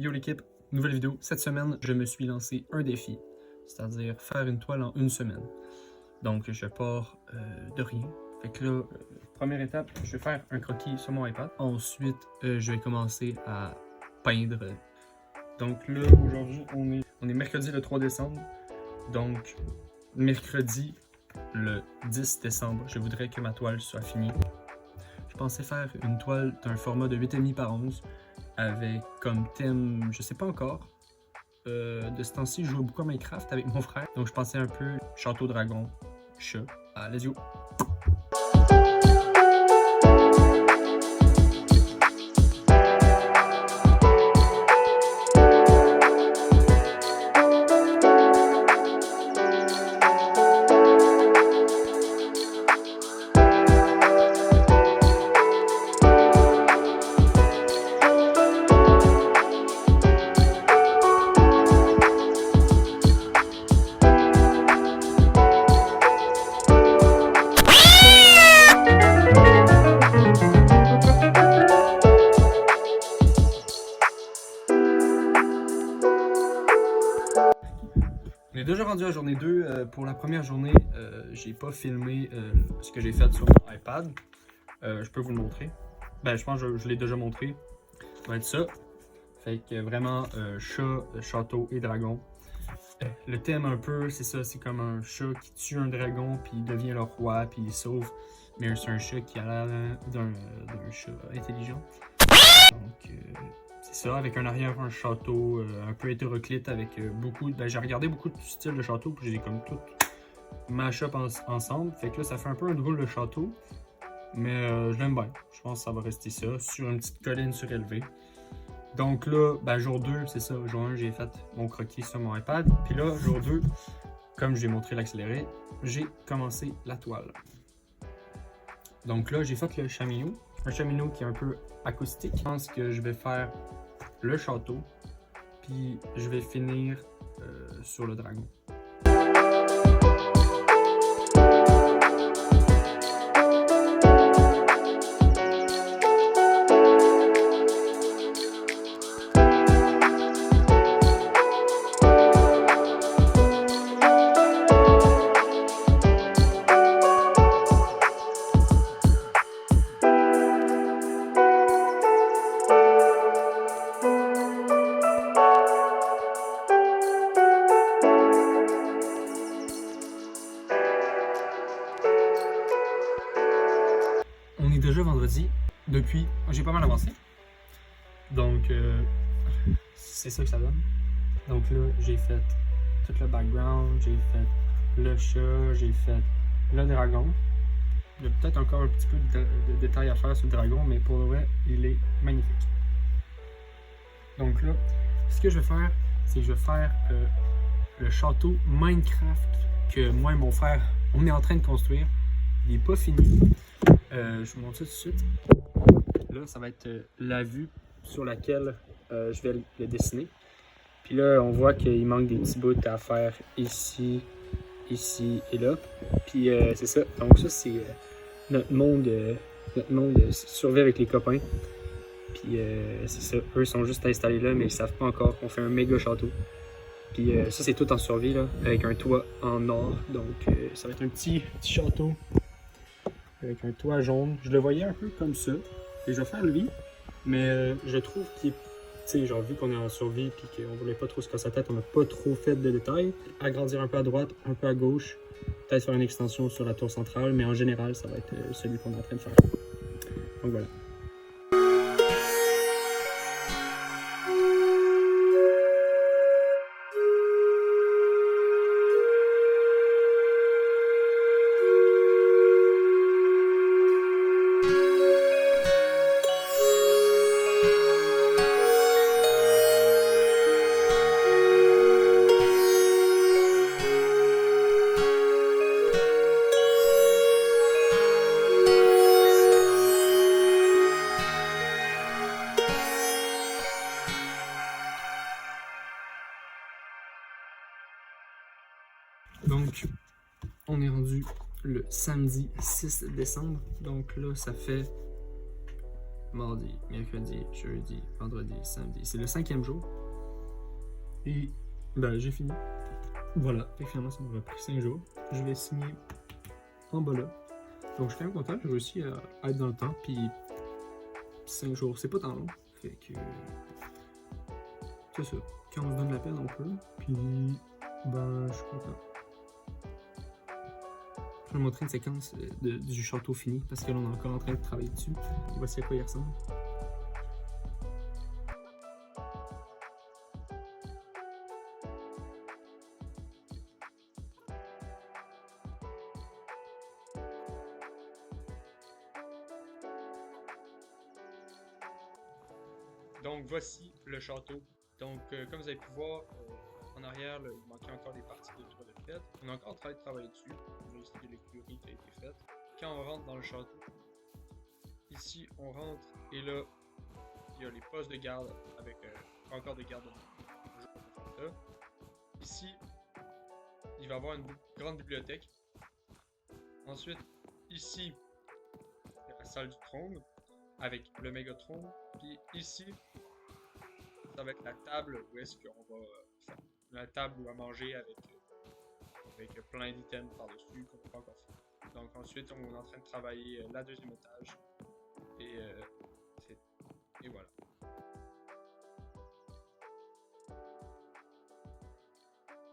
Yo l'équipe, nouvelle vidéo. Cette semaine, je me suis lancé un défi, c'est-à-dire faire une toile en une semaine. Donc, je pars de rien. Fait que là, première étape, je vais faire un croquis sur mon iPad. Ensuite, je vais commencer à peindre. Donc là, aujourd'hui, on est mercredi le 3 décembre. Donc, mercredi le 10 décembre, je voudrais que ma toile soit finie. Je pensais faire une toile d'un format de 8,5 par 11 avec comme thème, je sais pas encore. De ce temps-ci, je joue beaucoup à Minecraft avec mon frère. Donc je pensais un peu château dragon, chat. Let's go! On est déjà rendu à journée 2. Pour la première journée, j'ai pas filmé ce que j'ai fait sur mon iPad. Je peux vous le montrer. Ben, je pense que je l'ai déjà montré. Ça va être ça. Fait que vraiment, chat, château et dragon. Le thème un peu, c'est ça, c'est comme un chat qui tue un dragon, puis il devient le roi, puis il sauve. Mais c'est un chat qui a l'air d'un chat intelligent. Donc, c'est ça, avec un arrière, un château un peu hétéroclite avec beaucoup. Ben, j'ai regardé beaucoup de styles de château, puis j'ai comme tout mash-up ensemble. Fait que là, ça fait un peu un drôle de château. Mais je l'aime bien. Je pense que ça va rester ça, sur une petite colline surélevée. Donc là, ben, jour 2, c'est ça. Jour 1, j'ai fait mon croquis sur mon iPad. Puis là, jour 2, comme j'ai montré l'accéléré, j'ai commencé la toile. Donc là, j'ai fait le chaminou. Un chaminou qui est un peu acoustique. Je pense que je vais faire le château. Puis je vais finir sur le dragon. On est déjà vendredi. Depuis, j'ai pas mal avancé. Donc, c'est ça que ça donne. Donc là, j'ai fait tout le background, j'ai fait le chat, j'ai fait le dragon. Il y a peut-être encore un petit peu de détails à faire sur le dragon, mais pour le vrai, il est magnifique. Donc là, ce que je vais faire, c'est que je vais faire le château Minecraft que moi et mon frère, on est en train de construire. Il n'est pas fini. Je vous montre ça tout de suite. Là, ça va être la vue sur laquelle je vais le dessiner. Puis là, on voit qu'il manque des petits bouts à faire ici, ici et là. Puis c'est ça. Donc ça, c'est notre monde survie avec les copains. Puis c'est ça. Eux sont juste installés là, mais ils savent pas encore qu'on fait un méga château. Puis ça, c'est tout en survie, là, avec un toit en or. Donc ça va être un petit château avec un toit jaune. Je le voyais un peu comme ça. Et je vais faire lui, mais je trouve qu'il est, tu sais, genre vu qu'on est en survie puis qu'on voulait pas trop se casser la tête, on n'a pas trop fait de détails. Agrandir un peu à droite, un peu à gauche, peut-être faire une extension sur la tour centrale, mais en général, ça va être celui qu'on est en train de faire. Donc voilà. Donc, on est rendu le samedi 6 décembre. Donc là, ça fait mardi, mercredi, jeudi, vendredi, samedi. C'est le 5e jour. Et ben, j'ai fini. Voilà, et finalement, ça m'aura pris 5 jours. Je vais signer en bas là. Donc, je suis quand même content. J'ai réussi à être dans le temps. Puis, 5 jours, c'est pas tant long. Fait que. C'est ça. Quand on se donne la peine, on peut. Puis, ben, je suis content. Je vais vous montrer une séquence du château fini parce que là, on est encore en train de travailler dessus. Voici à quoi il ressemble. Donc voici le château. Donc comme vous avez pu voir, en arrière, là, il manquait encore des parties de toit de fête. On a encore en train de travailler dessus. On a ici de l'écurie qui a été faite. Quand on rentre dans le château, ici on rentre et là, il y a les postes de garde avec encore des gardes là. Ici, il va y avoir une grande bibliothèque. Ensuite, ici, il y a la salle du trône avec le Mégatron. Puis ici, ça va être la table où est-ce qu'on va faire la table où à manger avec plein d'items par-dessus qu'on n'a pas encore fait. Donc ensuite, on est en train de travailler la deuxième étage. Et